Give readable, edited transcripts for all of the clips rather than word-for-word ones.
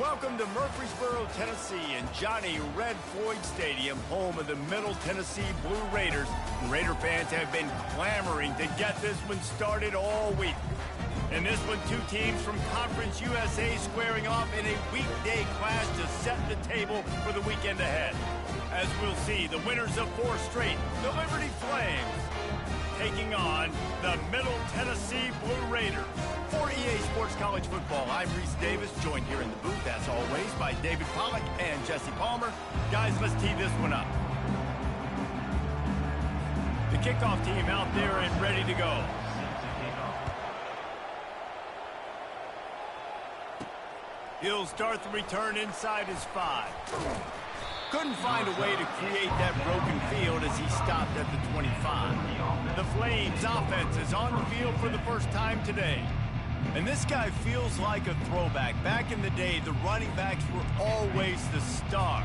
Welcome to Murfreesboro, Tennessee, and Johnny Red Floyd Stadium, home of the Middle Tennessee Blue Raiders. Raider fans have been clamoring to get this one started all week. In this one, two teams from Conference USA squaring off in a weekday clash to set the table for the weekend ahead. As we'll see, the winners of 4 straight, the Liberty Flames, taking on the Middle Tennessee Blue Raiders. For EA Sports College Football, I'm Reese Davis, joined here in the booth, as always, by David Pollack and Jesse Palmer. Guys, let's tee this one up. The kickoff team out there and ready to go. He'll start the return inside his 5. Couldn't find a way to create that broken field as he stopped at the 25. The Flames offense is on the field for the first time today. And this guy feels like a throwback. Back in the day, the running backs were always the stars.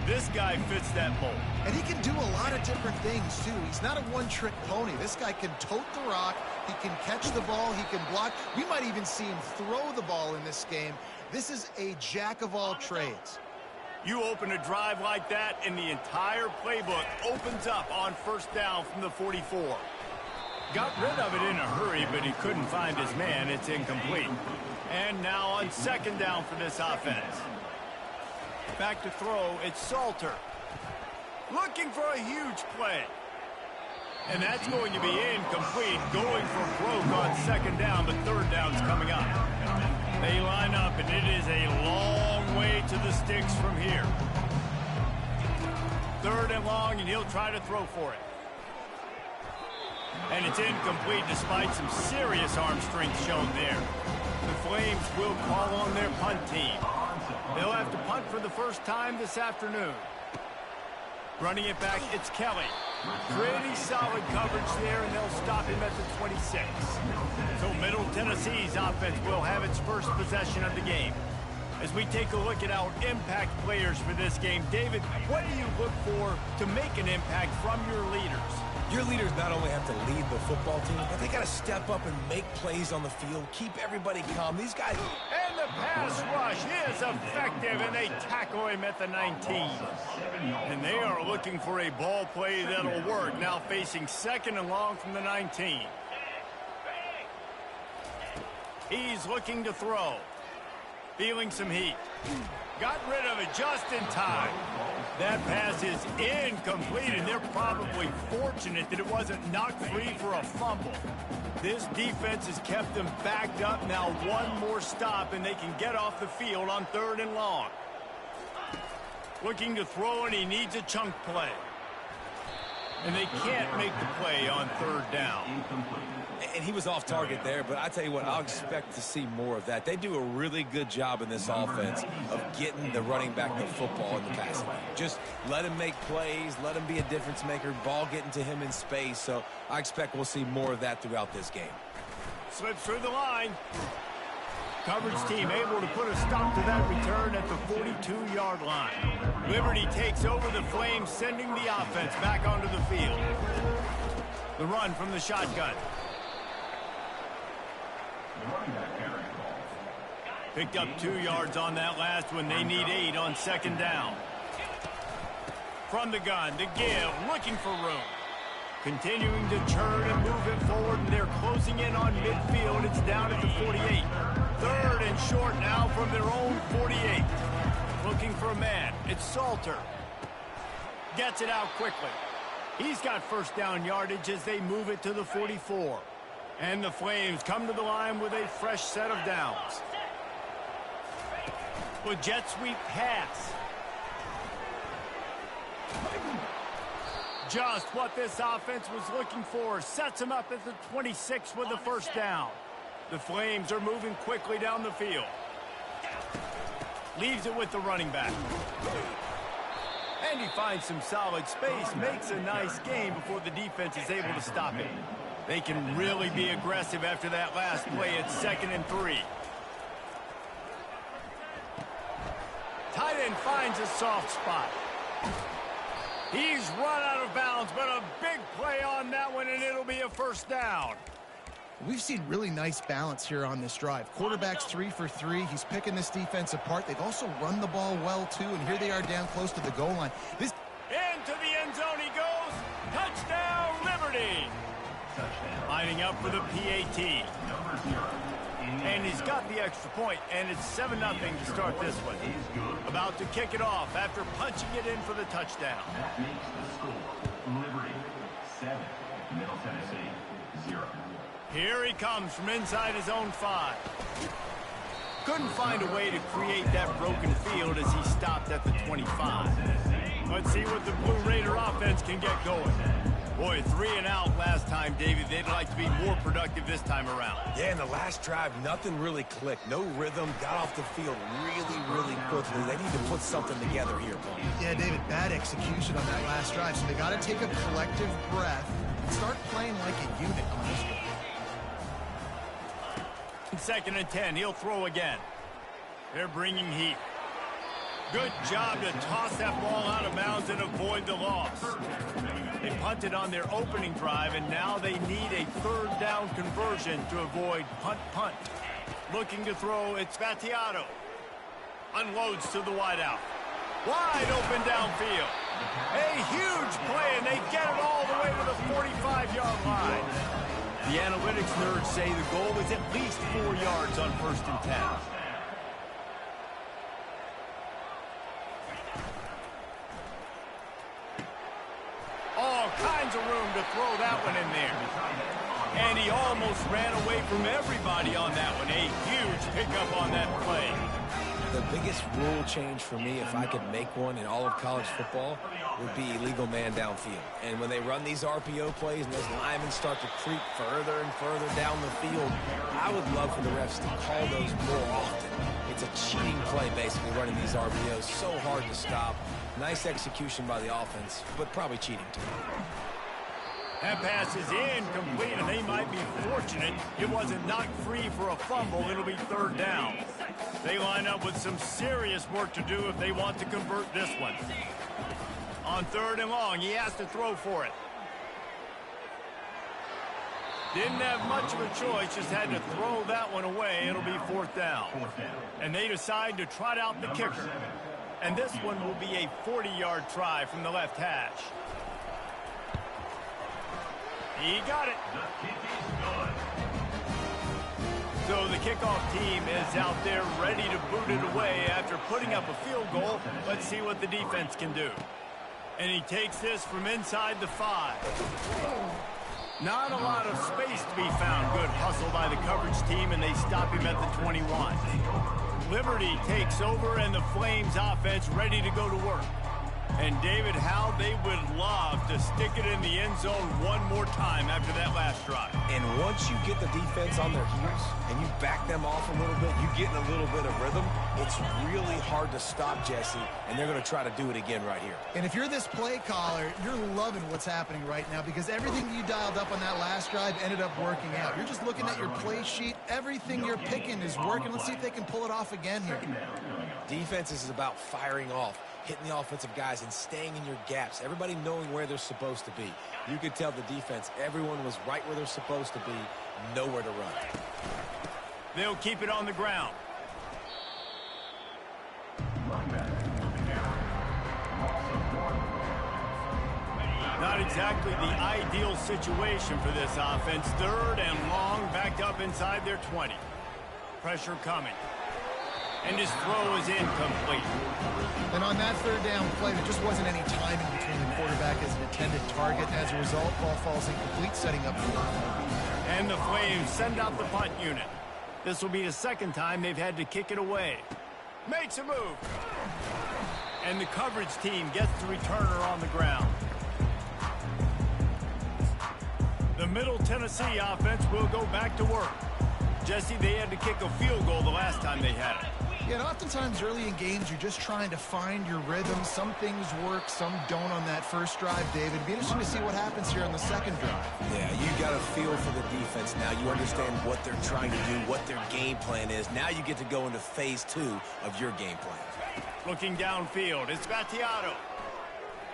This guy fits that mold. And he can do a lot of different things, too. He's not a one-trick pony. This guy can tote the rock. He can catch the ball. He can block. We might even see him throw the ball in this game. This is a jack of all trades. You open a drive like that, and the entire playbook opens up on first down from the 44. Got rid of it in a hurry, but he couldn't find his man. It's incomplete. And now on second down for this offense. Back to throw, it's Salter. Looking for a huge play. And that's going to be incomplete. Going for broke on second down, but third down's coming up. They line up, and it is a long way to the sticks from here. Third and long, and he'll try to throw for it. And it's incomplete despite some serious arm strength shown there. The Flames will call on their punt team. They'll have to punt for the first time this afternoon. Running it back, it's Kelly. Pretty solid coverage there, and they'll stop him at the 26. So Middle Tennessee's offense will have its first possession of the game. As we take a look at our impact players for this game, David, what do you look for to make an impact from your leaders? Your leaders not only have to lead the football team, but they got to step up and make plays on the field, keep everybody calm. These guys... And the pass rush is effective, and they tackle him at the 19. And they are looking for a ball play that'll work, now facing second and long from the 19. He's looking to throw. Feeling some heat. Got rid of it just in time. That pass is incomplete, and they're probably fortunate that it wasn't knocked free for a fumble. This defense has kept them backed up. Now one more stop, and they can get off the field on third and long. Looking to throw, and he needs a chunk play. And they can't make the play on third down. And he was off target there, but I tell you what, I'll expect to see more of that. They do a really good job in this offense of getting the running back the football in the passing game. Just let him make plays, let him be a difference maker, ball getting to him in space. So I expect we'll see more of that throughout this game. Slips through the line. Coverage team able to put a stop to that return at the 42-yard line. Liberty takes over the Flames, sending the offense back onto the field. The run from the shotgun. Picked up 2 yards on that last one. They need 8 on second down. From the gun, the give, looking for room. Continuing to churn and move it forward, and they're closing in on midfield. It's down at the 48. Third and short now from their own 48. Looking for a man. It's Salter. Gets it out quickly. He's got first down yardage as they move it to the 44. And the Flames come to the line with a fresh set of downs. With jet sweep pass. Just what this offense was looking for. Sets him up at the 26 with the first down. The Flames are moving quickly down the field. Leaves it with the running back. And he finds some solid space. Makes a nice game before the defense is able to stop him. They can really be aggressive after that last play at 2nd and 3. Tight end finds a soft spot. He's run out of bounds, but a big play on that one, and it'll be a first down. We've seen really nice balance here on this drive. Quarterback's 3 for 3. He's picking this defense apart. They've also run the ball well, too, and here they are down close to the goal line. Into the end zone he goes. Touchdown, Liberty. Lining up for the PAT. And he's got the extra point, and it's 7-0 to start this one. About to kick it off after punching it in for the touchdown. That makes the score Liberty 7, Middle Tennessee 0. Here he comes from inside his own 5. Couldn't find a way to create that broken field as he stopped at the 25. Let's see what the Blue Raider offense can get going. Boy, 3 and out last time, David. They'd like to be more productive this time around. Yeah, in the last drive, nothing really clicked. No rhythm. Got off the field really quickly. They need to put something together here, Paul. Yeah, David, bad execution on that last drive. So they got to take a collective breath and start playing like a unit on this one. 2nd and 10. He'll throw again. They're bringing heat. Good job to toss that ball out of bounds and avoid the loss. They punted on their opening drive, and now they need a 3rd down conversion to avoid punt. Looking to throw, it's Vattiato. Unloads to the wideout. Wide open downfield. A huge play, and they get it all the way to the 45-yard line. The analytics nerds say the goal is at least 4 yards on 1st and 10. All kinds of room to throw that one in there. And he almost ran away from everybody on that one. A huge pickup on that play. The biggest rule change for me, if I could make one in all of college football, would be illegal man downfield. And when they run these RPO plays and those linemen start to creep further and further down the field, I would love for the refs to call those more often. It's a cheating play, basically, running these RPOs. So hard to stop. Nice execution by the offense, but probably cheating too. That pass is incomplete, and they might be fortunate it wasn't knocked free for a fumble. It'll be 3rd down. They line up with some serious work to do if they want to convert this one. On 3rd and long, he has to throw for it. Didn't have much of a choice, just had to throw that one away. It'll be 4th down. And they decide to trot out the kicker. And this one will be a 40-yard try from the left hash. He got it. So the kickoff team is out there ready to boot it away after putting up a field goal. Let's see what the defense can do. And he takes this from inside the 5. Not a lot of space to be found. Good hustle by the coverage team, and they stop him at the 21. Liberty takes over, and the Flames offense ready to go to work. And David, how they would love to stick it in the end zone one more time after that last drive. And once you get the defense on their heels and you back them off a little bit, you get in a little bit of rhythm, it's really hard to stop Jesse, and they're going to try to do it again right here. And if you're this play caller, you're loving what's happening right now because everything you dialed up on that last drive ended up working out. You're just looking at your play sheet. Everything you're picking is working. Let's see if they can pull it off again here. Defense is about firing off, hitting the offensive guys and staying in your gaps. Everybody knowing where they're supposed to be. You could tell the defense, everyone was right where they're supposed to be, nowhere to run. They'll keep it on the ground. Not exactly the ideal situation for this offense. 3rd and long, backed up inside their 20. Pressure coming. And his throw is incomplete. And on that 3rd down play, there just wasn't any timing between the quarterback as an intended target. As a result, ball falls incomplete, setting up for the And the Flames send out the punt unit. This will be the 2nd time they've had to kick it away. Makes a move. And the coverage team gets the returner on the ground. The Middle Tennessee offense will go back to work. Jesse, they had to kick a field goal the last time they had it. Yeah, and oftentimes early in games, you're just trying to find your rhythm. Some things work, some don't on that first drive, David. It'd be interesting to see what happens here on the 2nd drive. Yeah, you got a feel for the defense now. You understand what they're trying to do, what their game plan is. Now you get to go into phase 2 of your game plan. Looking downfield, it's Vattiato.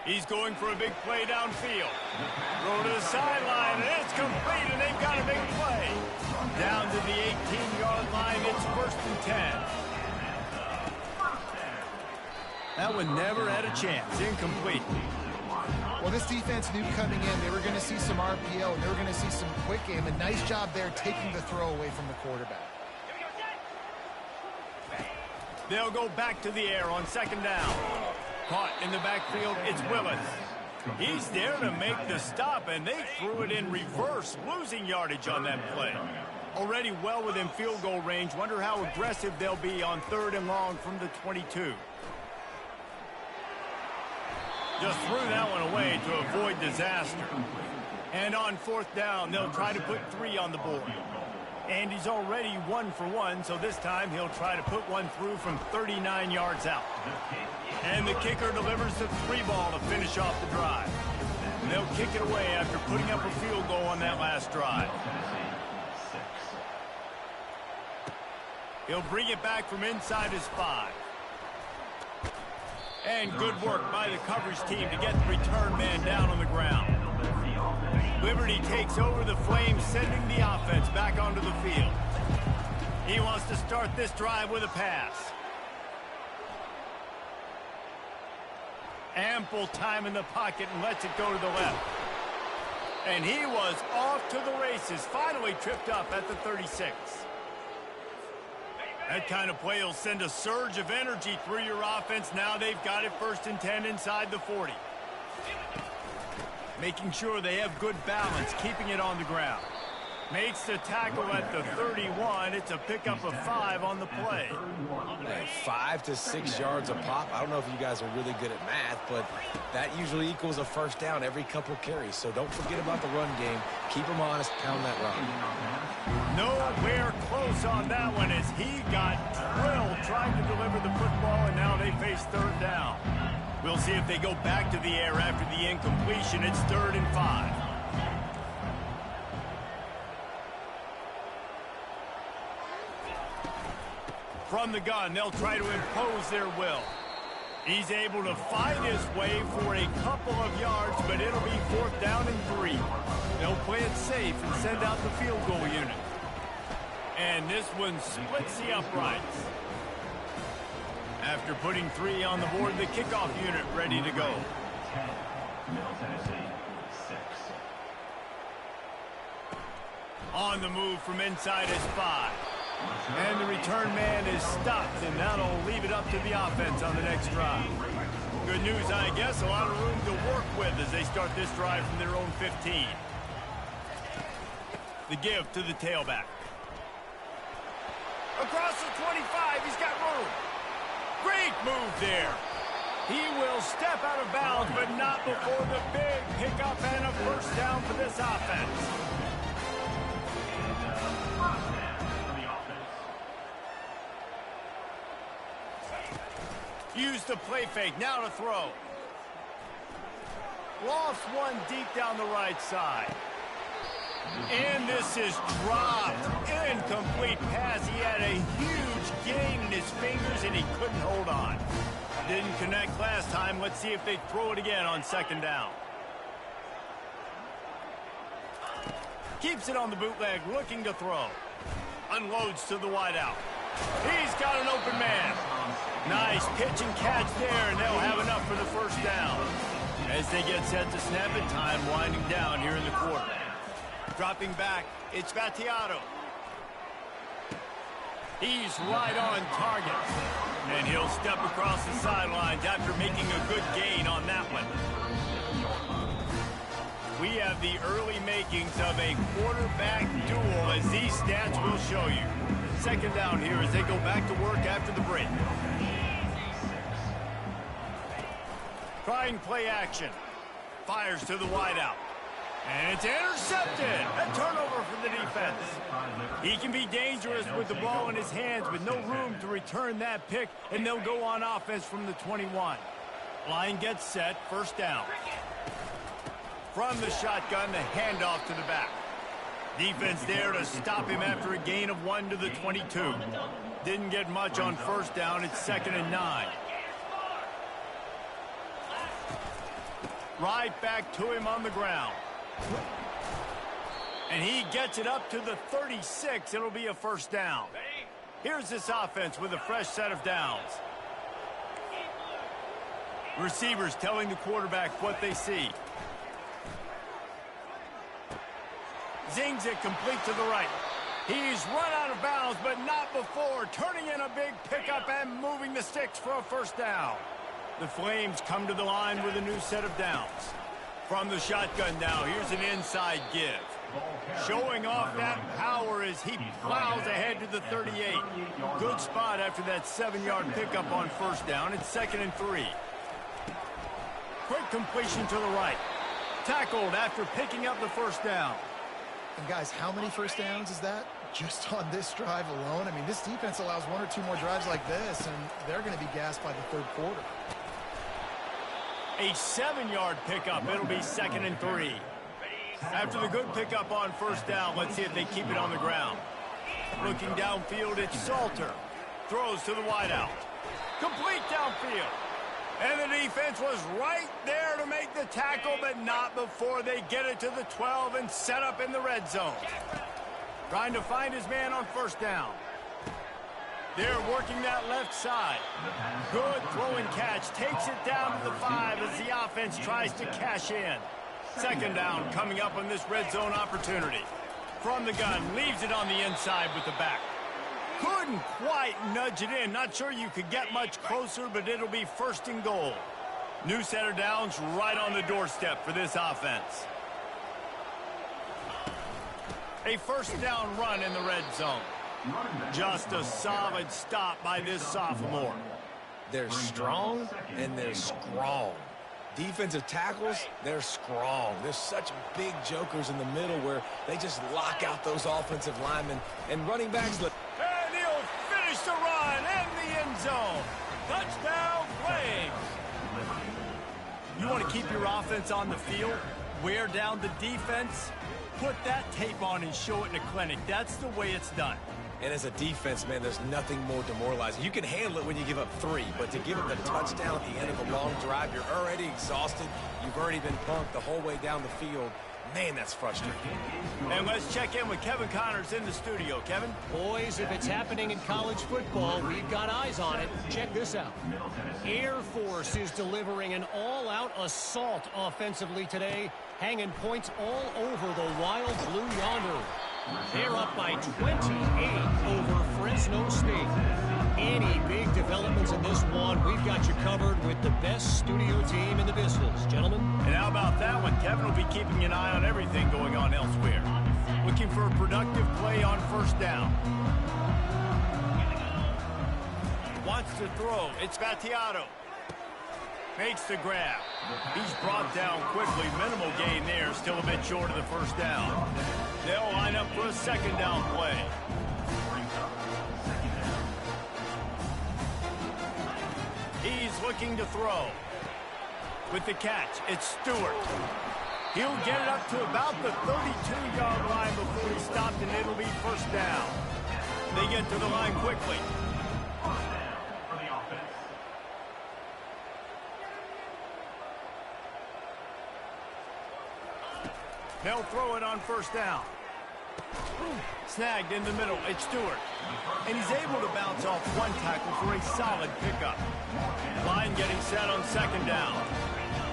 He's going for a big play downfield. Throw to the sideline, and it's complete, and they've got a big play. That one never had a chance. Incomplete. Well, this defense knew coming in they were going to see some RPO, and they were going to see some quick game. A nice job there taking the throw away from the quarterback. They'll go back to the air on second down. Caught in the backfield, it's Willis. He's there to make the stop, and they threw it in reverse, losing yardage on that play. Already well within field goal range. Wonder how aggressive they'll be on 3rd and long from the 22. Just threw that one away to avoid disaster. And on 4th down, they'll try to put 3 on the board. And he's already 1 for 1, so this time he'll try to put one through from 39 yards out. And the kicker delivers the 3 ball to finish off the drive. And they'll kick it away after putting up a field goal on that last drive. He'll bring it back from inside his 5. And good work by the coverage team to get the return man down on the ground. Liberty takes over the Flames, sending the offense back onto the field. He wants to start this drive with a pass. Ample time in the pocket and lets it go to the left. And he was off to the races, finally tripped up at the 36. That kind of play will send a surge of energy through your offense. Now they've got it 1st and 10 inside the 40. Making sure they have good balance, keeping it on the ground. Makes the tackle at the 31. It's a pickup of 5 on the play. Hey, 5 to 6 yards a pop. I don't know if you guys are really good at math, but that usually equals a 1st down every couple carries. So don't forget about the run game. Keep them honest, pound that rock. Nowhere close on that one as he got drilled trying to deliver the football, and now they face 3rd down. We'll see if they go back to the air after the incompletion. It's 3rd and 5. From the gun, they'll try to impose their will. He's able to fight his way for a couple of yards, but it'll be 4th down and 3. They'll play it safe and send out the field goal unit. And this one splits the uprights. After putting 3 on the board, the kickoff unit ready to go. Middle Tennessee, 6. On the move from inside his 5. And the return man is stopped, and that'll leave it up to the offense on the next drive. Good news, I guess, a lot of room to work with as they start this drive from their own 15. The give to the tailback. Across the 25, he's got room. Great move there. He will step out of bounds, but not before the big pickup and a 1st down for this offense. Use the play fake, now to throw. Lost one deep down the right side. And this is dropped. Incomplete pass. He had a huge gain in his fingers, and he couldn't hold on. Didn't connect last time. Let's see if they throw it again on 2nd down. Keeps it on the bootleg, looking to throw. Unloads to the wideout. He's got an open man. Nice pitch and catch there, and they'll have enough for the 1st down. As they get set to snap it, time winding down here in the quarter. Dropping back, it's Vattiato. He's right on target. And he'll step across the sidelines after making a good gain on that one. We have the early makings of a quarterback duel, as these stats will show you. 2nd down here as they go back to work after the break. Trying play action. Fires to the wideout. And it's intercepted. A turnover for the defense. He can be dangerous with the ball in his hands, with no room to return that pick, and they'll go on offense from the 21. Line gets set, 1st down. From the shotgun, the handoff to the back. Defense there to stop him after a gain of 1 to the 22. Didn't get much on 1st down. It's 2nd and 9. Right back to him on the ground. And he gets it up to the 36. It'll be a 1st down. Here's this offense with a fresh set of downs. Receivers telling the quarterback what they see. Zings it complete to the right. He's run out of bounds, but not before turning in a big pickup and moving the sticks for a first down. The Flames come to the line with a new set of downs. From the shotgun now, here's an inside give. Showing off that power as he plows ahead to the 38. Good spot after that 7-yard pickup on first down. It's 2nd and 3. Quick completion to the right. Tackled after picking up the first down. And guys, how many first downs is that? Just on this drive alone? I mean, this defense allows 1 or 2 more drives like this, and they're going to be gassed by the third quarter. A 7-yard pickup. It'll be 2nd and 3. After the good pickup on first down, let's see if they keep it on the ground. Looking downfield, it's Salter. Throws to the wideout. Complete downfield. And the defense was right there to make the tackle, but not before they get it to the 12 and set up in the red zone. Trying to find his man on first down. They're working that left side. Good throw and catch. Takes it down to the 5 as the offense tries to cash in. 2nd down coming up on this red zone opportunity. From the gun, leaves it on the inside with the back. Couldn't quite nudge it in. Not sure you could get much closer, but it'll be 1st and goal. New set of downs right on the doorstep for this offense. A first down run in the red zone. Just a solid stop by this sophomore. They're strong and they're strong. Defensive tackles, they're strong. There's such big jokers in the middle where they just lock out those offensive linemen. And running backs look. And he'll finish the run in the end zone. Touchdown, Flames. You want to keep your offense on the field? Wear down the defense? Put that tape on and show it in a clinic. That's the way it's done. And as a defense, man, there's nothing more demoralizing. You can handle it when you give up 3, but to give up the touchdown at the end of a long drive, you're already exhausted. You've already been punked the whole way down the field. Man, that's frustrating. And let's check in with Kevin Connors in the studio. Kevin? Boys, if it's happening in college football, we've got eyes on it. Check this out. Air Force is delivering an all-out assault offensively today, hanging points all over the Wild Blue Yonder. They're up by 28 over Fresno State. Any big developments in this one, we've got you covered with the best studio team in the business, gentlemen. And how about that one? Kevin will be keeping an eye on everything going on elsewhere. Looking for a productive play on first down. Wants to throw. It's Battiato. Makes the grab. He's brought down quickly. Minimal gain there. Still a bit short of the first down. They'll line up for a 2nd down play. He's looking to throw. With the catch, it's Stewart. He'll get it up to about the 32-yard line before he stopped, and it'll be first down. They get to the line quickly. They'll throw it on first down. Snagged in the middle. It's Stewart. And he's able to bounce off one tackle for a solid pickup. Line getting set on 2nd down.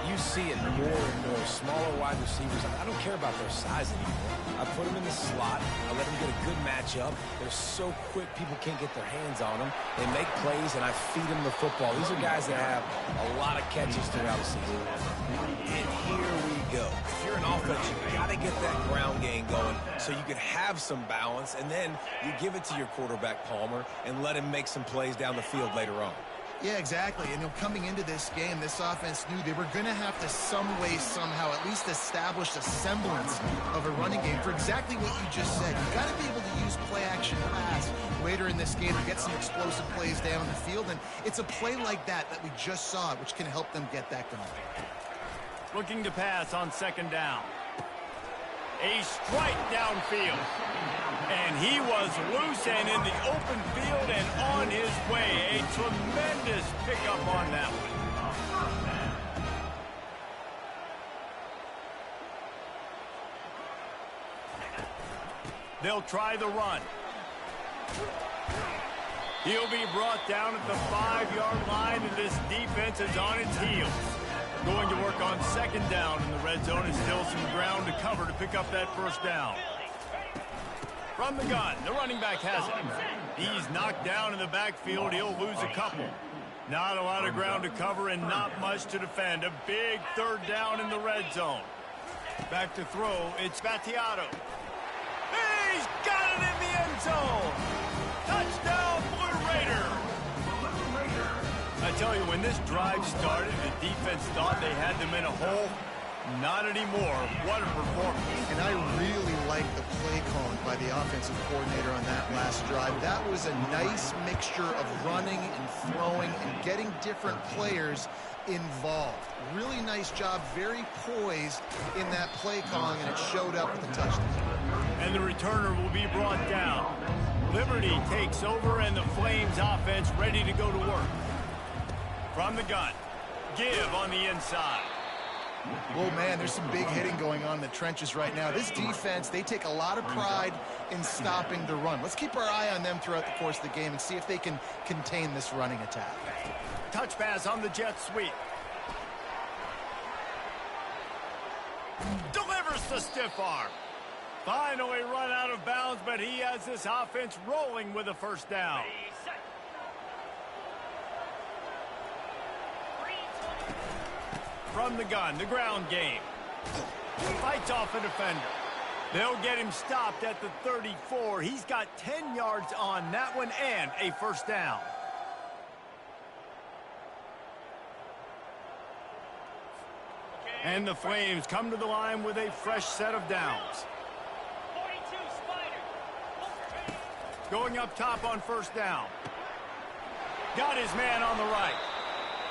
You see it more and more. Smaller wide receivers. I don't care about their size anymore. I put them in the slot. I let them get a good matchup. They're so quick, people can't get their hands on them. They make plays, and I feed them the football. These are guys that have a lot of catches throughout the season. And here we go. If you're an offense, you got to get that ground game going so you can have some balance, and then you give it to your quarterback, Palmer, and let him make some plays down the field later on. Yeah, exactly. And coming into this game, this offense knew they were going to have to some way, somehow, at least establish a semblance of a running game for exactly what you just said. You got to be able to use play-action pass later in this game to get some explosive plays down the field. And it's a play like that we just saw, which can help them get that going. Looking to pass on 2nd down. A strike downfield. And he was loose and in the open field and on his way. A tremendous pickup on that one. They'll try the run. He'll be brought down at the 5-yard line, and this defense is on its heels. Going to work on second down in the red zone, and still some ground to cover to pick up that first down. From the gun, the running back has it. He's knocked down in the backfield. He'll lose a couple. Not a lot of ground to cover and not much to defend. A big third down in the red zone. Back to throw, it's Battiato. He's got it in the end zone. Touchdown, Blue Raider. I tell you, when this drive started, the defense thought they had them in a hole. Not anymore. What a performance. And I really like the play calling by the offensive coordinator on that last drive. That was a nice mixture of running and throwing and getting different players involved. Really nice job, very poised in that play calling, and it showed up with the touchdown. And the returner will be brought down. Liberty takes over, and the Flames offense ready to go to work. From the gun, give on the inside. Oh, man, there's some big hitting going on in the trenches right now. This defense, they take a lot of pride in stopping the run. Let's keep our eye on them throughout the course of the game and see if they can contain this running attack. Touch pass on the jet sweep. Delivers the stiff arm. Finally run out of bounds, but he has this offense rolling with a first down. From the gun, the ground game. Fights off a defender. They'll get him stopped at the 34. He's got 10 yards on that one and a first down. And the Flames come to the line with a fresh set of downs. Going up top on first down. Got his man on the right.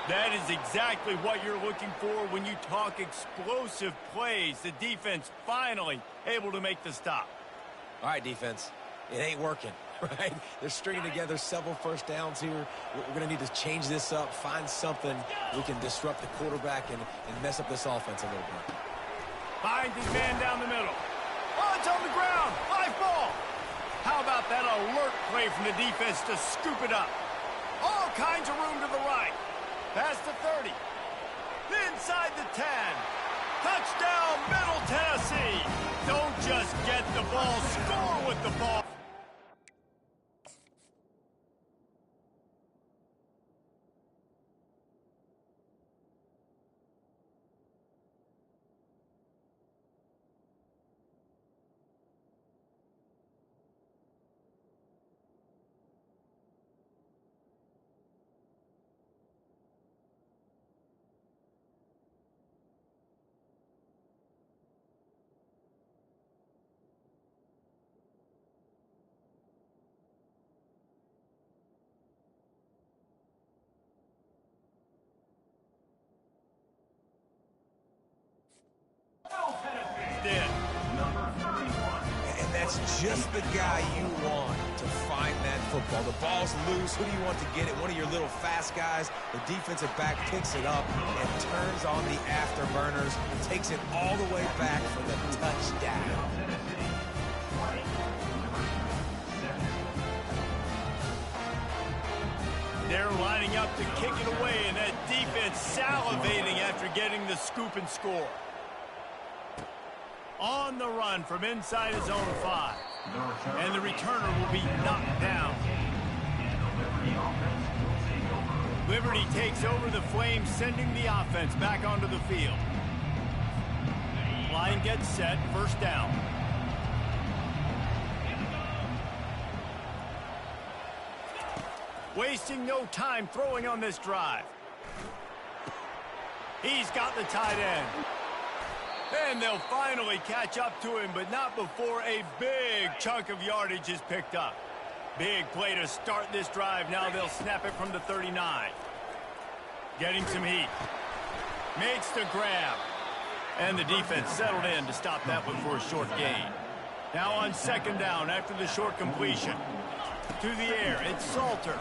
That is exactly what you're looking for when you talk explosive plays. The defense finally able to make the stop. All right, defense. It ain't working, right? They're stringing together several first downs here. We're going to need to change this up, find something we can disrupt the quarterback and mess up this offense a little bit. Finds his man down the middle. Oh, it's on the ground. Live ball. How about that alert play from the defense to scoop it up? All kinds of room to the right. Past the 30. Inside the 10. Touchdown, Middle Tennessee. Don't just get the ball, score with the ball. And that's just the guy you want to find that football. The ball's loose. Who do you want to get it? One of your little fast guys. The defensive back picks it up and turns on the afterburners. Takes it all the way back for the touchdown. They're lining up to kick it away, and that defense salivating after getting the scoop and score. On the run from inside his own 5. And the returner will be knocked down. Liberty takes over the Flames, sending the offense back onto the field. Line gets set, first down. Wasting no time throwing on this drive. He's got the tight end. And they'll finally catch up to him, but not before a big chunk of yardage is picked up. Big play to start this drive. Now they'll snap it from the 39. Getting some heat. Makes the grab. And the defense settled in to stop that one for a short gain. Now on second down after the short completion. To the air, it's Salter.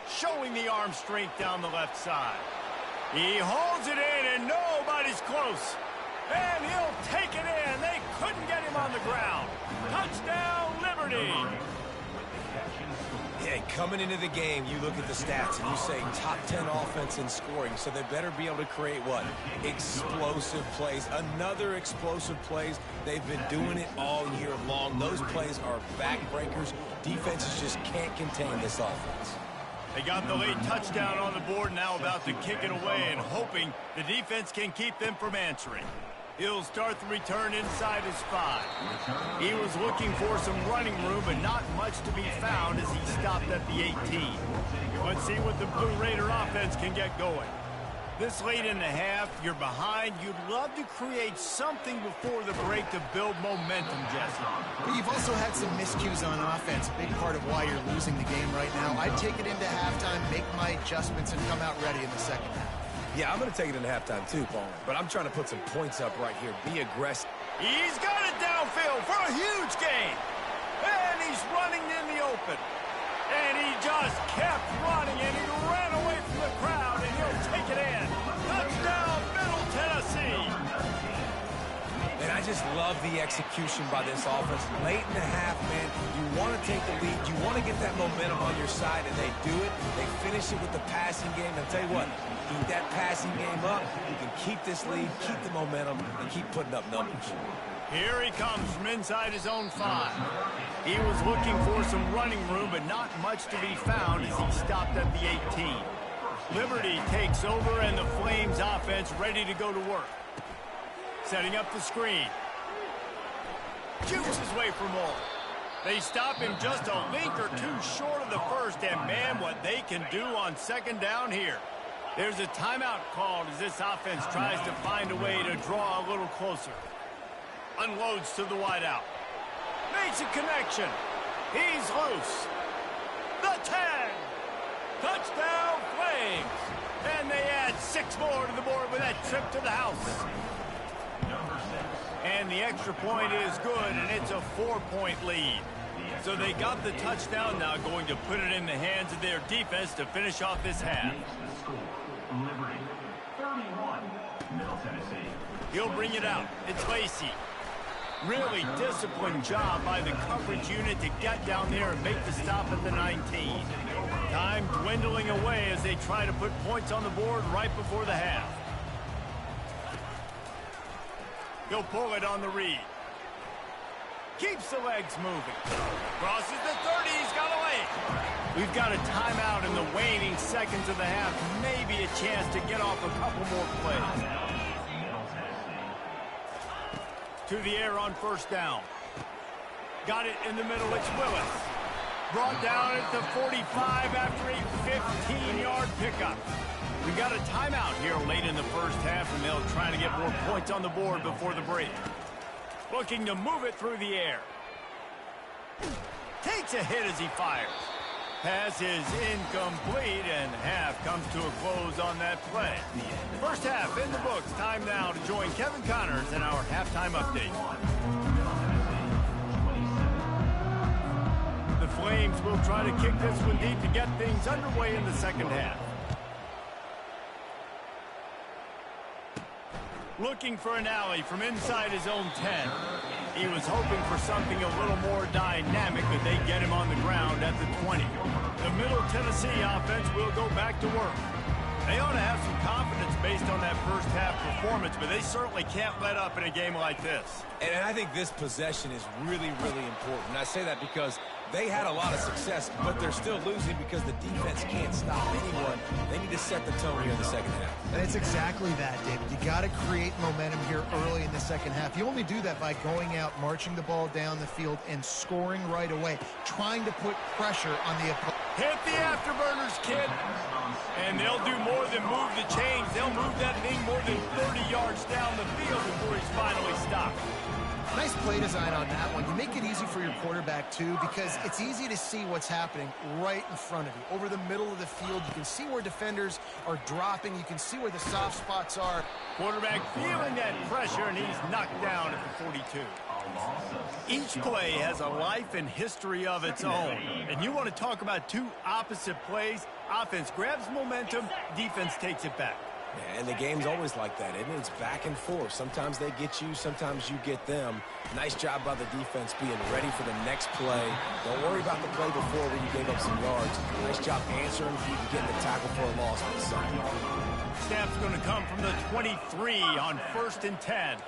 Showing the arm strength down the left side. He holds it in, and nobody's close. And he'll take it in. They couldn't get him on the ground. Touchdown, Liberty. Coming into the game, you look at the stats and you say top 10 offense in scoring, so they better be able to create what? Explosive plays. Another explosive plays. They've been doing it all year long. Those plays are backbreakers. Defenses just can't contain this offense. They got the late touchdown on the board, now about to kick it away and hoping the defense can keep them from answering. He'll start the return inside his 5. He was looking for some running room, but not much to be found as he stopped at the 18. Let's see what the Blue Raider offense can get going. This late in the half, you're behind. You'd love to create something before the break to build momentum, Jesse. But you've also had some miscues on offense, a big part of why you're losing the game right now. I'd take it into halftime, make my adjustments, and come out ready in the second half. Yeah, I'm going to take it into halftime too, Paul. But I'm trying to put some points up right here. Be aggressive. He's got it downfield for a huge gain. And he's running in the open. And he just kept running, and he ran away from the crowd, and he'll take it in. Touchdown, Middle Tennessee. And I just love the execution by this offense. Late in the half, man, you want to take the lead. You want to get that momentum on your side, and they do it. They finish it with the passing game. I'll tell you what, keep that passing game up. You can keep this lead, keep the momentum, and keep putting up numbers. Here he comes from inside his own 5. He was looking for some running room, but not much to be found as he stopped at the 18. Liberty takes over, and the Flames offense ready to go to work. Setting up the screen. Shoots his way for more. They stop him just a link or two short of the first, and man, what they can do on second down here. There's a timeout called as this offense tries to find a way to draw a little closer. Unloads to the wideout. Makes a connection. He's loose. The 10. Touchdown, Flames. And they add 6 more to the board with that trip to the house. And the extra point is good, and it's a 4-point lead. So they got the touchdown, now going to put it in the hands of their defense to finish off this half. Liberty, 31, Middle Tennessee. He'll bring it out. It's Lacey. Really disciplined job by the coverage unit to get down there and make the stop at the 19. Time dwindling away as they try to put points on the board right before the half. He'll pull it on the read. Keeps the legs moving. Crosses the 30. He's got a lane. We've got a timeout in the waning seconds of the half. Maybe a chance to get off a couple more plays. To the air on first down. Got it in the middle. It's Willis. Brought down at the 45 after a 15-yard pickup. We got a timeout here late in the first half, and they'll try to get more points on the board before the break. Looking to move it through the air. Takes a hit as he fires. Pass is incomplete, and half comes to a close on that play. First half in the books. Time now to join Kevin Connors in our halftime update. The Flames will try to kick this one deep to get things underway in the second half. Looking for an alley from inside his own 10. He was hoping for something a little more dynamic, but they get him on the ground at the 20. The Middle Tennessee offense will go back to work. They ought to have some confidence based on that first half performance, but they certainly can't let up in a game like this. And I think this possession is really, really important. And I say that because they had a lot of success, but they're still losing because the defense can't stop anyone. They need to set the tone here in the second half. And it's exactly that, David. You got to create momentum here early in the second half. You only do that by going out, marching the ball down the field, and scoring right away, trying to put pressure on the opponent. Hit the afterburners, kid. And they'll do more than move the chains. They'll move that thing more than 30 yards down the field before he's finally stopped. Nice play design on that one. You make it easy for your quarterback, too, because it's easy to see what's happening right in front of you. Over the middle of the field, you can see where defenders are dropping. You can see where the soft spots are. Quarterback feeling that pressure, and he's knocked down at the 42. Each play has a life and history of its own. And you want to talk about two opposite plays. Offense grabs momentum, defense takes it back. And the game's always like that, isn't it? It's back and forth. Sometimes they get you, sometimes you get them. Nice job by the defense being ready for the next play. Don't worry about the play before when you gave up some yards. Nice job answering and getting the tackle for a loss for the second. Snap's going to come from the 23 on 1st and 10.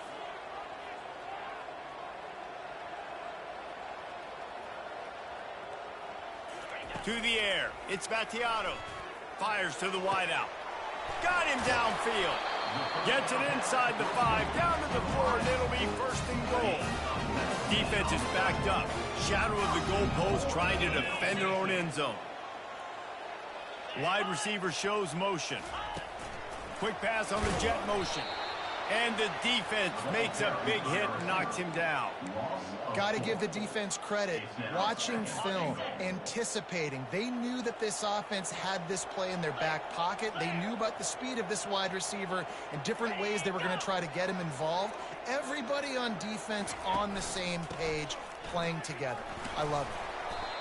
To the air. It's Vattiato. Fires to the wideout. Got him downfield. Gets it inside the 5, down to the 4, and it'll be 1st and goal. Defense is backed up. Shadow of the goalpost trying to defend their own end zone. Wide receiver shows motion. Quick pass on the jet motion. And the defense makes a big hit and knocks him down. Got to give the defense credit. Watching film, anticipating. They knew that this offense had this play in their back pocket. They knew about the speed of this wide receiver and different ways they were going to try to get him involved. Everybody on defense on the same page, playing together. I love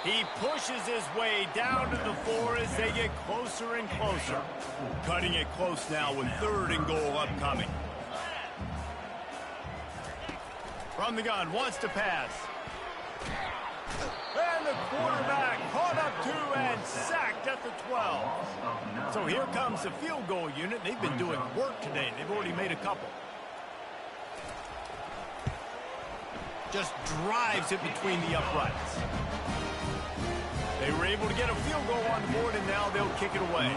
it. He pushes his way down to the 4 as they get closer and closer. Cutting it close now with 3rd and goal upcoming. From the gun, wants to pass. And the quarterback caught up to and sacked at the 12. So here comes the field goal unit. They've been doing work today. They've already made a couple. Just drives it between the uprights. They were able to get a field goal on the board, and now they'll kick it away.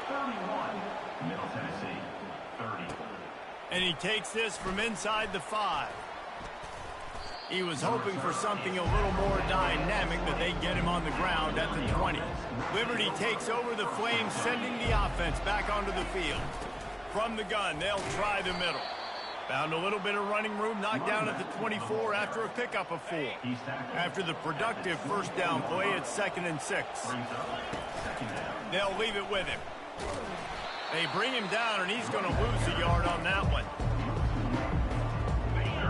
31, Middle Tennessee, 30. And he takes this from inside the 5. He was hoping for something a little more dynamic, but they get him on the ground at the 20. Liberty takes over the Flames, sending the offense back onto the field. From the gun, they'll try the middle. Found a little bit of running room, knocked down at the 24 after a pickup of 4. After the productive 1st down play, it's 2nd and 6. They'll leave it with him. They bring him down, and he's going to lose a yard on that one.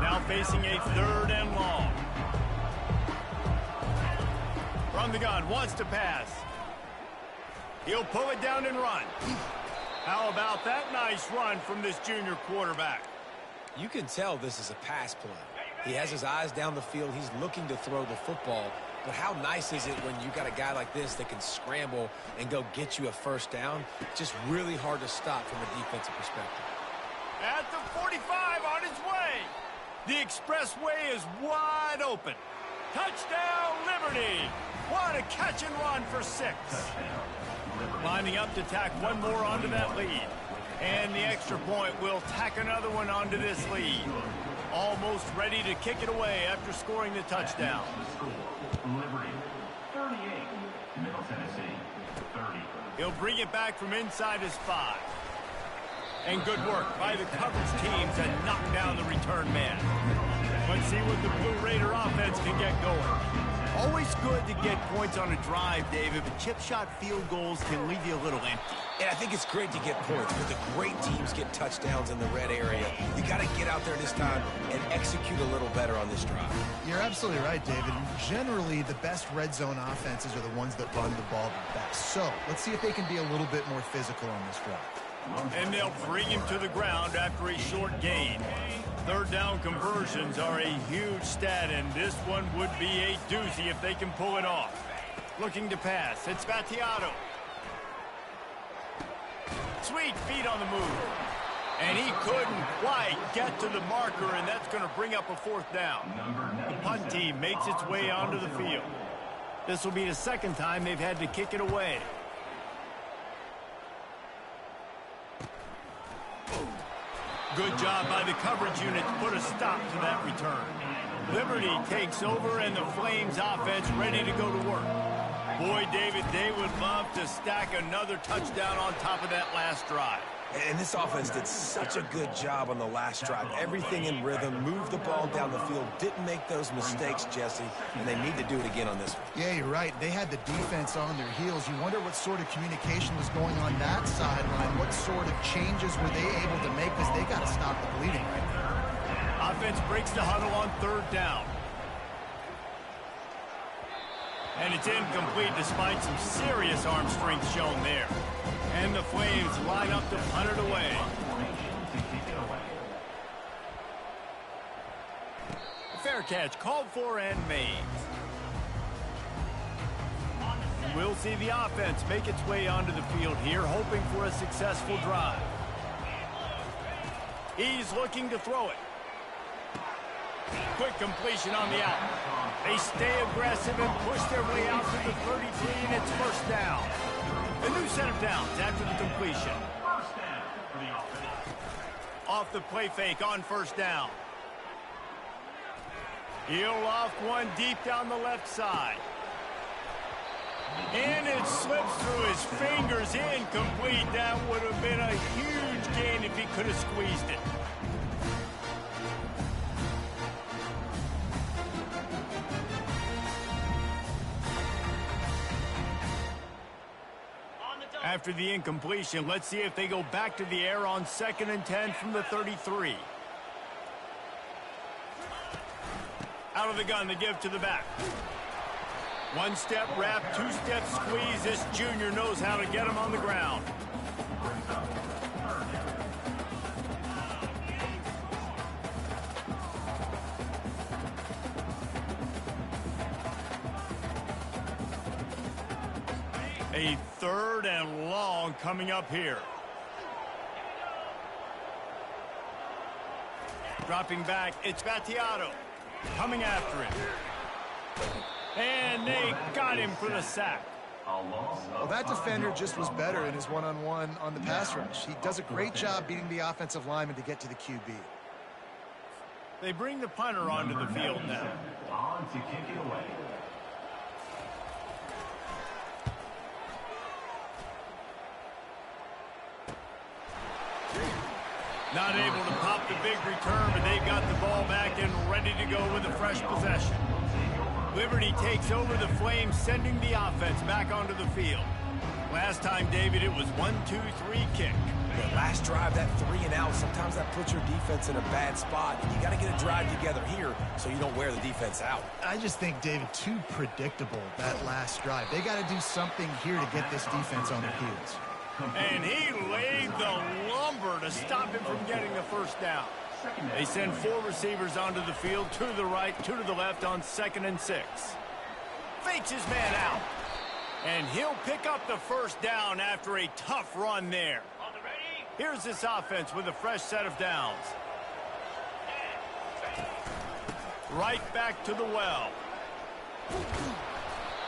Now facing a 3rd and long. From the gun, wants to pass. He'll pull it down and run. How about that nice run from this junior quarterback? You can tell this is a pass play. He has his eyes down the field. He's looking to throw the football. But how nice is it when you got a guy like this that can scramble and go get you a 1st down? Just really hard to stop from a defensive perspective. At the 45 on his way. The expressway is wide open. Touchdown, Liberty. What a catch and run for 6. Lining up to tack one more onto that lead. And the extra point will tack another one onto this lead. Almost ready to kick it away after scoring the touchdown. Liberty, 38, Middle Tennessee, 30. He'll bring it back from inside his 5. And good work by the coverage teams to knock down the return man. Let's see what the Blue Raider offense can get going. Always good to get points on a drive, David, but chip shot field goals can leave you a little empty. And I think it's great to get points, but the great teams get touchdowns in the red area. You got to get out there this time and execute a little better on this drive. You're absolutely right, David. Generally, the best red zone offenses are the ones that run the ball the best. So let's see if they can be a little bit more physical on this drive. And they'll bring him to the ground after a short gain. 3rd down conversions are a huge stat, and this one would be a doozy if they can pull it off. Looking to pass. It's Vattiato. Sweet feet on the move. And he couldn't quite get to the marker, and that's going to bring up a 4th down. The punt team makes its way onto the field. This will be the 2nd time they've had to kick it away. Good job by the coverage unit to put a stop to that return. Liberty takes over, and the Flames offense ready to go to work. Boy, David, they would love to stack another touchdown on top of that last drive. And this offense did such a good job on the last drive. Everything in rhythm, moved the ball down the field, didn't make those mistakes, Jesse, and they need to do it again on this one. Yeah, you're right. They had the defense on their heels. You wonder what sort of communication was going on that sideline. What sort of changes were they able to make, because they got to stop the bleeding right there. Offense breaks the huddle on 3rd down. And it's incomplete despite some serious arm strength shown there. And the Flames line up to punt it away. Fair catch called for and made. We'll see the offense make its way onto the field here, hoping for a successful drive. He's looking to throw it. Quick completion on the out. They stay aggressive and push their way out to the 33, and it's first down. A new set of downs after the completion. Off the play fake on first down. He'll loft one deep down the left side. And it slips through his fingers, incomplete. That would have been a huge gain if he could have squeezed it. After the incompletion, let's see if they go back to the air on 2nd and 10 from the 33. Out of the gun, the give to the back. One step wrap, two step squeeze. This junior knows how to get him on the ground. A 3rd and long coming up here. Dropping back, it's Battiato. Coming after him. And they got him for the sack. Well, that defender just was better in his one-on-one on the pass rush. He does a great job beating the offensive lineman to get to the QB. They bring the punter onto the field now. On to kick it away. Not able to pop the big return, but they've got the ball back and ready to go with a fresh possession. Liberty takes over the Flames, sending the offense back onto the field. Last time, David, it was 1-2-3 kick. The last drive, that 3 and out, sometimes that puts your defense in a bad spot. And you got to get a drive together here so you don't wear the defense out. I just think, David, too predictable, that last drive. They got to do something here to get this defense on their heels. And he laid the lumber to stop him from getting the first down. They send 4 receivers onto the field, 2 to the right, 2 to the left on 2nd and 6. Fakes his man out. And he'll pick up the first down after a tough run there. Here's this offense with a fresh set of downs. Right back to the well.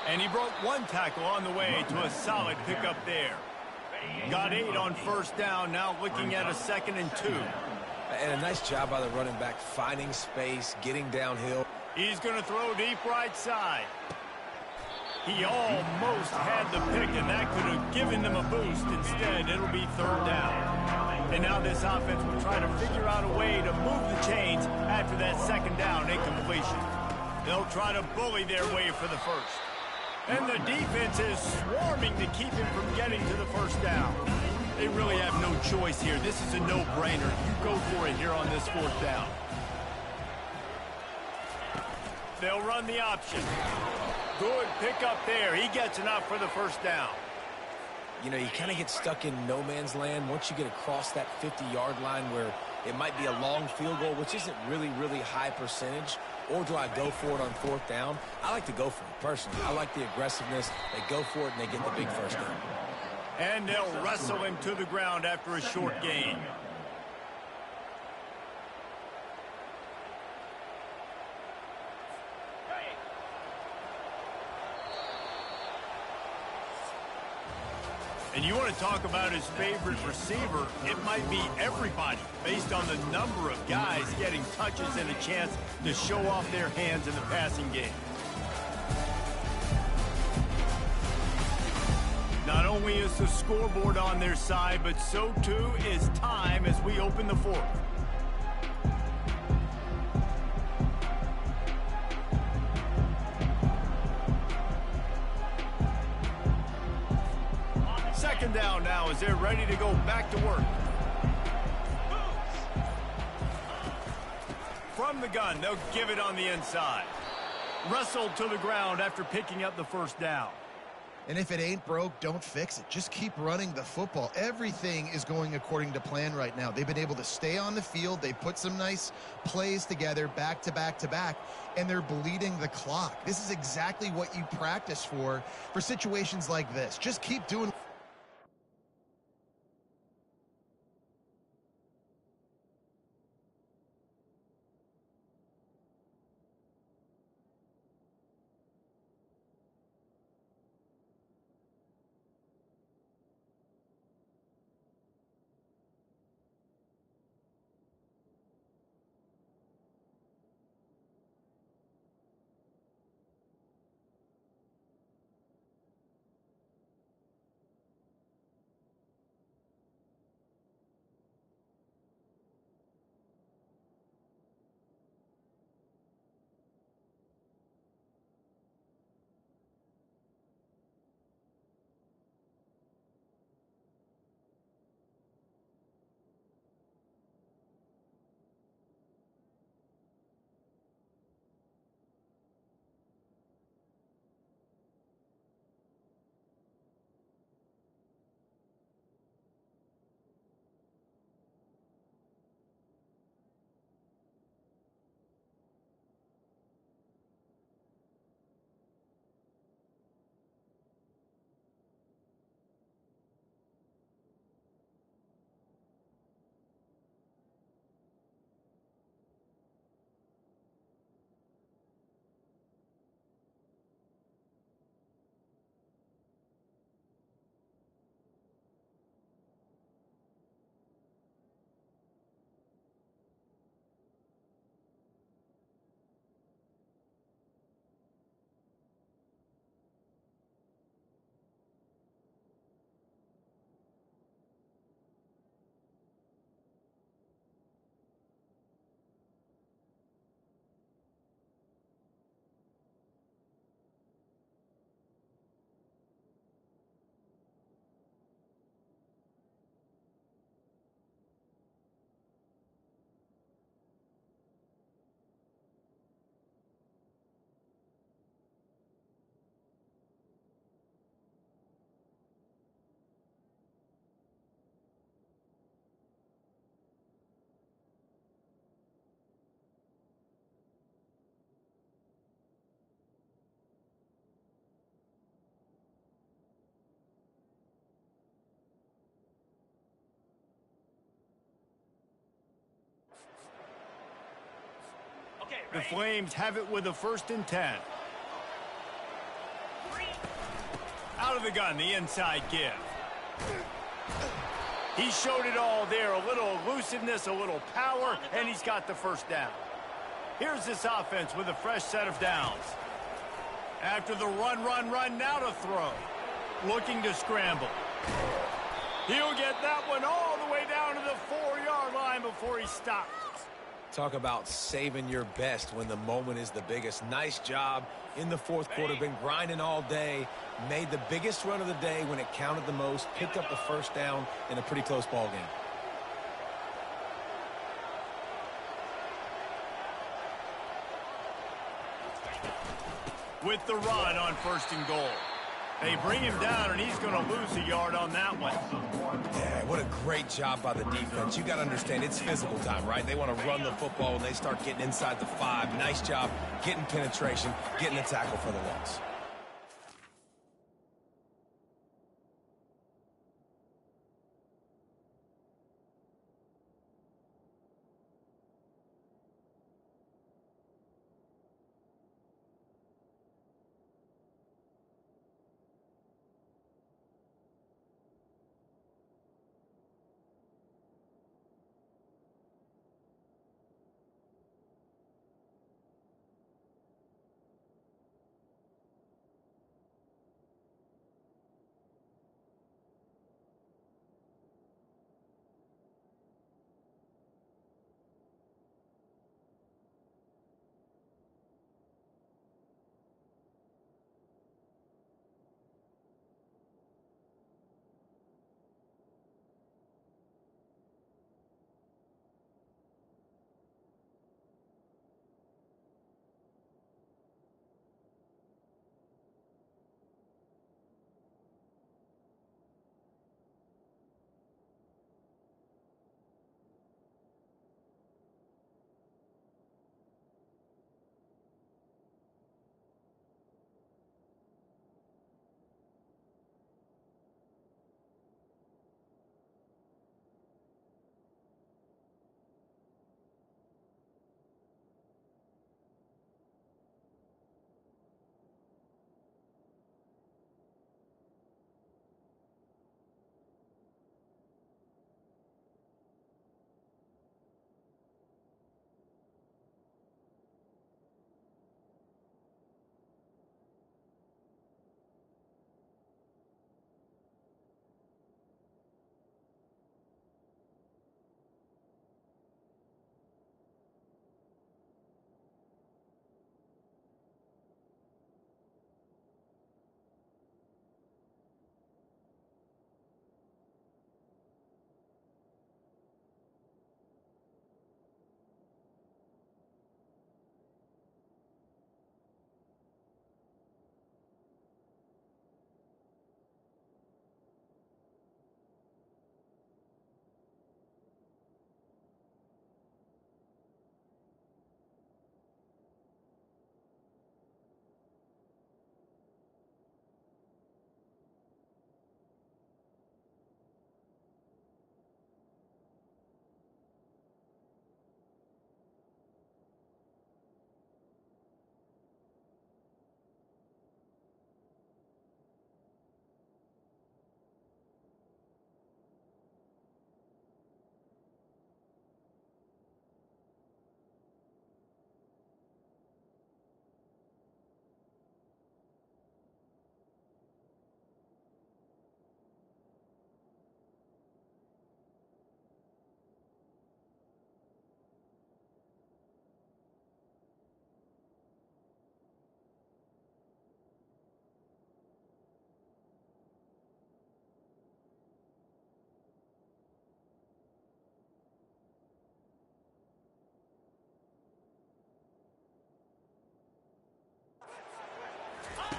And he broke 1 tackle on the way to a solid pickup there. Got 8 on first down, now looking at a 2nd and 2. And a nice job by the running back, finding space, getting downhill. He's going to throw deep right side. He almost had the pick, and that could have given them a boost. Instead, it'll be 3rd down. And now this offense will try to figure out a way to move the chains after that 2nd down incompletion. They'll try to bully their way for the first. And the defense is swarming to keep him from getting to the first down. They really have no choice here. This is a no-brainer. You go for it here on this 4th down. They'll run the option. Good pickup there. He gets enough for the first down. You know, you kind of get stuck in no man's land once you get across that 50-yard line where it might be a long field goal, which isn't really high percentage. Or do I go for it on 4th down? I like to go for it, personally. I like the aggressiveness. They go for it, and they get the big first down. And they'll wrestle him to the ground after a short gain. And you want to talk about his favorite receiver, it might be everybody, based on the number of guys getting touches and a chance to show off their hands in the passing game. Not only is the scoreboard on their side, but so too is time as we open the 4th. Second down now as they're ready to go back to work. From the gun, they'll give it on the inside. Wrestled to the ground after picking up the first down. And if it ain't broke, don't fix it. Just keep running the football. Everything is going according to plan right now. They've been able to stay on the field. They put some nice plays together back to back to back, and they're bleeding the clock. This is exactly what you practice for situations like this. Just keep doing. The Flames have it with a 1st and 10. Out of the gun, the inside give. He showed it all there. A little elusiveness, a little power, and he's got the 1st down. Here's this offense with a fresh set of downs. After the run, now to throw. Looking to scramble. He'll get that one all the way down to the 4-yard line before he stops. Talk about saving your best when the moment is the biggest. Nice job in the 4th quarter. Been grinding all day. Made the biggest run of the day when it counted the most. Picked up the 1st down in a pretty close ball game. With the run on 1st and goal. They bring him down, and he's going to lose a yard on that one. Yeah, what a great job by the defense. You got to understand, it's physical time, right? They want to run the football, and they start getting inside the 5. Nice job getting penetration, getting the tackle for the loss.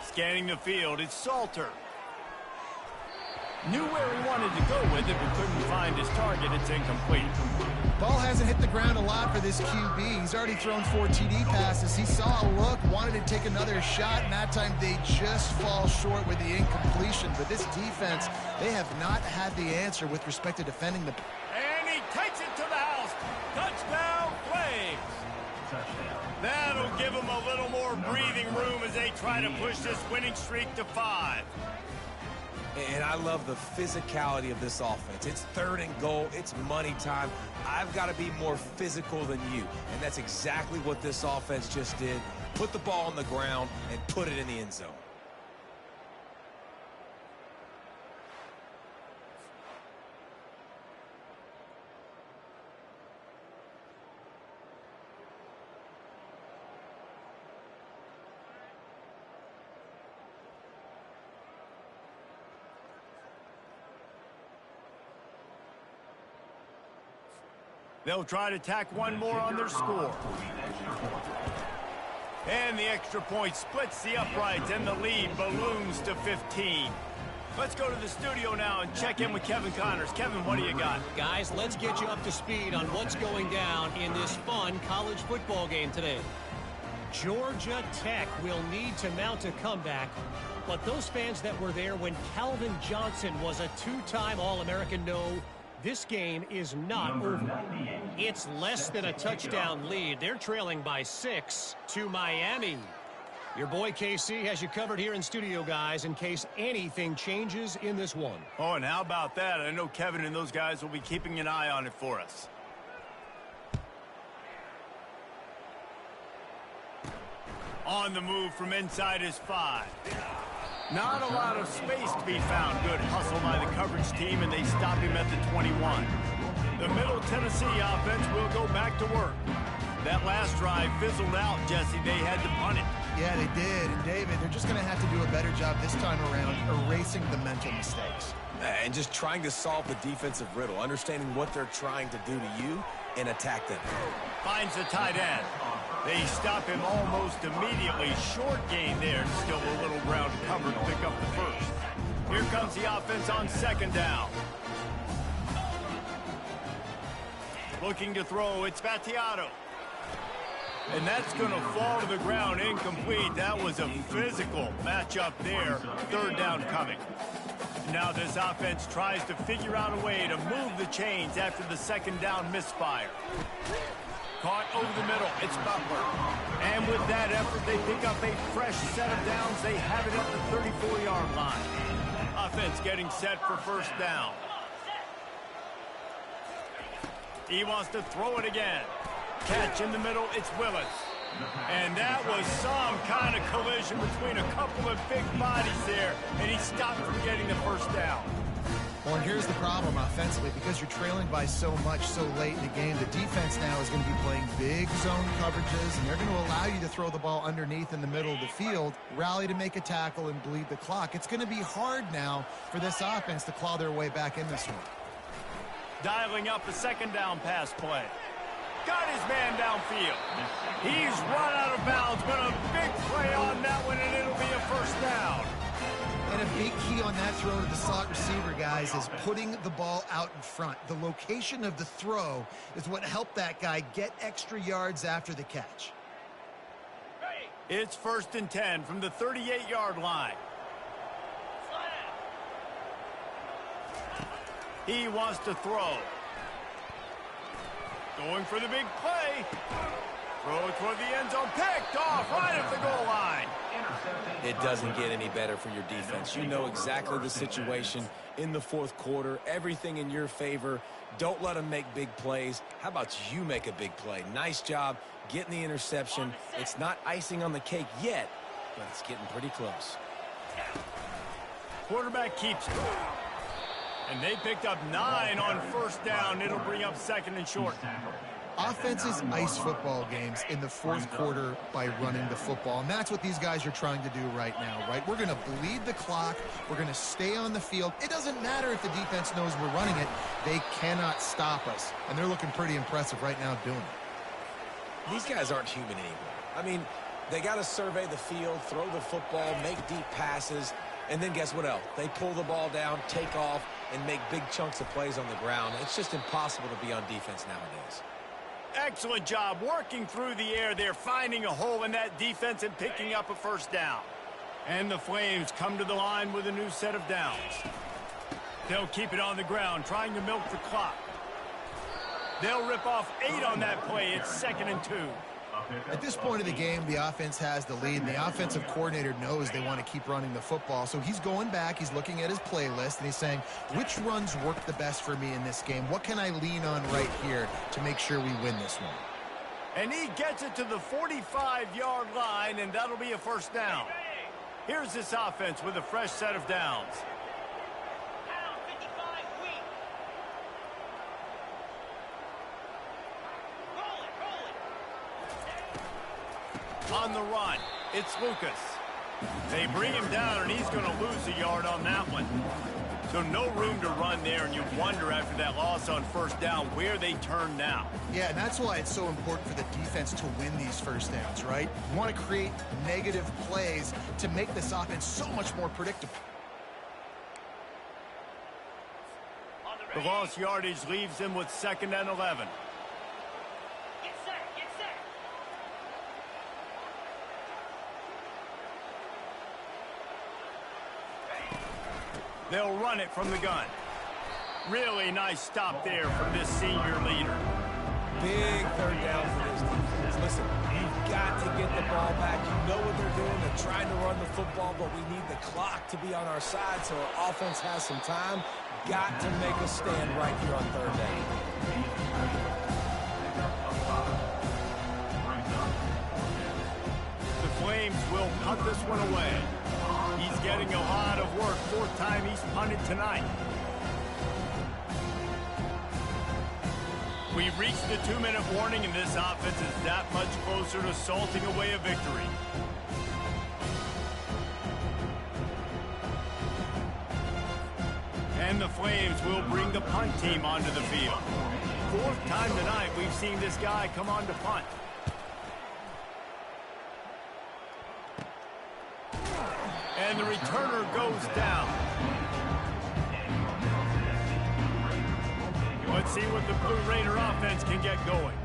Scanning the field, it's Salter. Knew where he wanted to go with it, but couldn't find his target. It's incomplete. Ball hasn't hit the ground a lot for this QB. He's already thrown 4 TD passes. He saw a look, wanted to take another shot, and that time they just fall short with the incompletion. But this defense, they have not had the answer with respect to defending the... And he takes it to the house. Touchdown, Flames. That'll give them a little more breathing room as they try to push this winning streak to 5. And I love the physicality of this offense. It's 3rd and goal. It's money time. I've got to be more physical than you. And that's exactly what this offense just did. Put the ball on the ground and put it in the end zone. They'll try to tack one more on their score. And the extra point splits the uprights, and the lead balloons to 15. Let's go to the studio now and check in with Kevin Connors. Kevin, what do you got? Guys, let's get you up to speed on what's going down in this fun college football game today. Georgia Tech will need to mount a comeback, but those fans that were there when Calvin Johnson was a 2-time All-American know this game is not over. It's less than a touchdown lead. They're trailing by 6 to Miami. Your boy KC has you covered here in studio, guys, in case anything changes in this one. Oh, and how about that? I know Kevin and those guys will be keeping an eye on it for us. On the move from inside his 5. Not a lot of space to be found. Good hustle by the coverage team, and they stop him at the 21. The Middle Tennessee offense will go back to work. That last drive fizzled out, Jesse. They had to punt it. Yeah, they did. And, David, they're just going to have to do a better job this time around erasing the mental mistakes. And just trying to solve the defensive riddle, understanding what they're trying to do to you and attack them. Finds the tight end. They stop him almost immediately. Short gain there. Still a little ground covered to pick up the first. Here comes the offense on 2nd down. Looking to throw. It's Vattiato. And that's going to fall to the ground incomplete. That was a physical matchup there. 3rd down coming. Now this offense tries to figure out a way to move the chains after the 2nd down misfire. Caught over the middle. It's Butler. And with that effort, they pick up a fresh set of downs. They have it at the 34-yard line. Offense getting set for 1st down. He wants to throw it again. Catch in the middle. It's Willis. And that was some kind of collision between a couple of big bodies there. And he stopped from getting the 1st down. Well, and here's the problem offensively. Because you're trailing by so much so late in the game, the defense now is going to be playing big zone coverages, and they're going to allow you to throw the ball underneath in the middle of the field, rally to make a tackle, and bleed the clock. It's going to be hard now for this offense to claw their way back in this one. Dialing up a 2nd down pass play. Got his man downfield. He's run out of bounds, but a big play on that one, and it'll be a 1st down. And a big key on that throw to the slot receiver, guys, is putting the ball out in front. The location of the throw is what helped that guy get extra yards after the catch. It's 1st and 10 from the 38-yard line. He wants to throw. Going for the big play. Throw toward the end zone. Picked off right at the goal line. It doesn't get any better for your defense. You know exactly the situation in the 4th quarter. Everything in your favor. Don't let them make big plays. How about you make a big play? Nice job getting the interception. It's not icing on the cake yet, but it's getting pretty close. Quarterback keeps it. And they picked up 9 on 1st down. It'll bring up 2nd and short. Offenses ice football games in the 4th quarter by running the football, and that's what these guys are trying to do right now, right? We're going to bleed the clock. We're going to stay on the field. It doesn't matter if the defense knows we're running it. They cannot stop us, and they're looking pretty impressive right now doing it. These guys aren't human anymore. I mean, They got to survey the field, throw the football, make deep passes, and then guess what else? They pull the ball down, take off, and make big chunks of plays on the ground. It's just impossible to be on defense nowadays. Excellent job working through the air there, finding a hole in that defense and picking up a first down. And the Flames come to the line with a new set of downs. They'll keep it on the ground, trying to milk the clock. They'll rip off 8 on that play. It's 2nd and 2. At this point of the game, the offense has the lead, and the offensive coordinator knows they want to keep running the football. So he's going back, he's looking at his playlist, and he's saying, which runs work the best for me in this game? What can I lean on right here to make sure we win this one? And he gets it to the 45-yard line, and that'll be a first down. Here's this offense with a fresh set of downs. On the run, it's Lucas. They bring him down, and he's going to lose a yard on that one. So no room to run there, and you wonder after that loss on first down where they turn now. Yeah, and that's why it's so important for the defense to win these first downs, right? You want to create negative plays to make this offense so much more predictable. The lost yardage leaves them with 2nd and 11. They'll run it from the gun. Really nice stop there from this senior leader. Big third down for this defense. Listen, you've got to get the ball back. You know what they're doing. They're trying to run the football, but we need the clock to be on our side so our offense has some time. Got to make a stand right here on third down. The Flames will punt this one away. He's getting a lot of work. 4th time he's punted tonight. We've reached the 2-minute warning, and this offense is that much closer to salting away a victory. And the Flames will bring the punt team onto the field. 4th time tonight we've seen this guy come on to punt. And the returner goes down. Let's see what the Blue Raider offense can get going.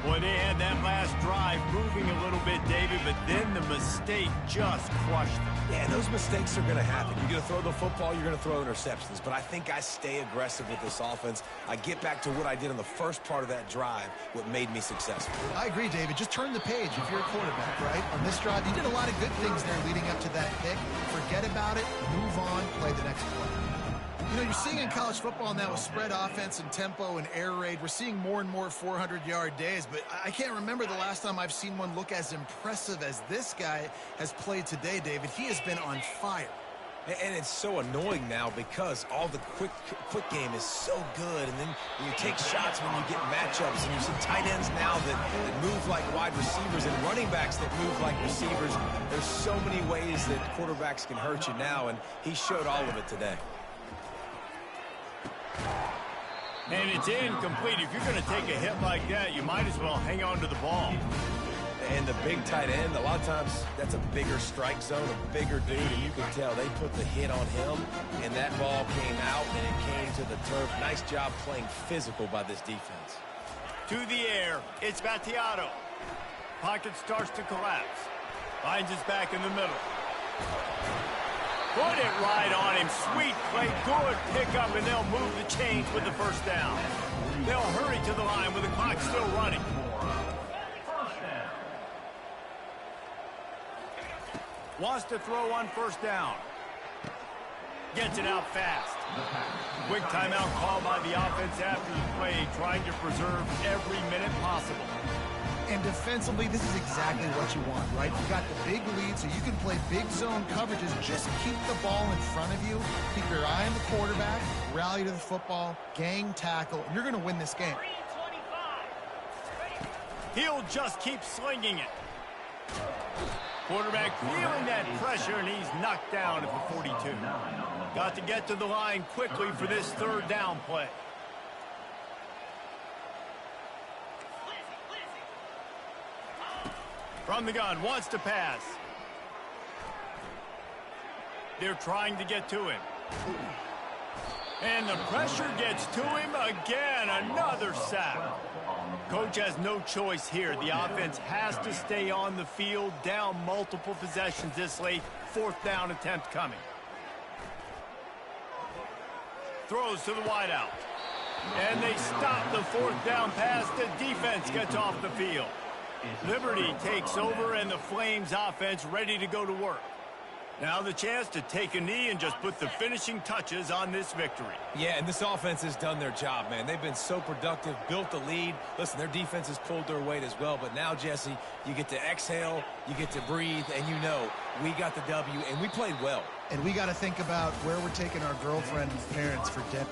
Boy, they had that last drive moving a little bit, David, but then the mistake just crushed them. Yeah, those mistakes are going to happen. You're going to throw the football, you're going to throw interceptions. But I think I stay aggressive with this offense. I get back to what I did on the first part of that drive, what made me successful. I agree, David. Just turn the page if you're a quarterback, right? On this drive, you did a lot of good things there leading up to that pick. Forget about it, move on, play the next play. You know, you're seeing in college football now with spread offense and tempo and air raid, we're seeing more and more 400-yard days, but I can't remember the last time I've seen one look as impressive as this guy has played today, David. He has been on fire. And it's so annoying now because all the quick game is so good, and then you take shots when you get matchups, and you see tight ends now that move like wide receivers and running backs that move like receivers. There's so many ways that quarterbacks can hurt you now, and he showed all of it today. And it's incomplete. If you're going to take a hit like that, you might as well hang on to the ball. And the big tight end, a lot of times that's a bigger strike zone, a bigger dude, and you can tell they put the hit on him, and that ball came out, and it came to the turf. Nice job playing physical by this defense. To the air, it's Battiato. Pocket starts to collapse. Finds his back in the middle. Put it right on him. Sweet play, good pickup, and they'll move the chains with the first down. They'll hurry to the line with the clock still running. Wants to throw on first down. Gets it out fast. Quick timeout call by the offense after the play, trying to preserve every minute possible. And defensively, this is exactly what you want, right? You've got the big lead, so you can play big zone coverages. Just keep the ball in front of you. Keep your eye on the quarterback, rally to the football, gang tackle, and you're going to win this game. He'll just keep slinging it. Quarterback feeling that pressure, and he's knocked down at the 42. Got to get to the line quickly for this third down play. From the gun, wants to pass. They're trying to get to him. And the pressure gets to him again. Another sack. Coach has no choice here. The offense has to stay on the field, down multiple possessions this late. 4th down attempt coming. Throws to the wideout. And they stop the 4th down pass. The defense gets off the field. Liberty takes over, and the Flames offense ready to go to work. Now the chance to take a knee and just put the finishing touches on this victory. Yeah, and this offense has done their job, man. They've been so productive, built the lead. Listen, their defense has pulled their weight as well. But now, Jesse, you get to exhale, you get to breathe, and you know we got the W, and we played well. And we got to think about where we're taking our girlfriend and parents for dinner.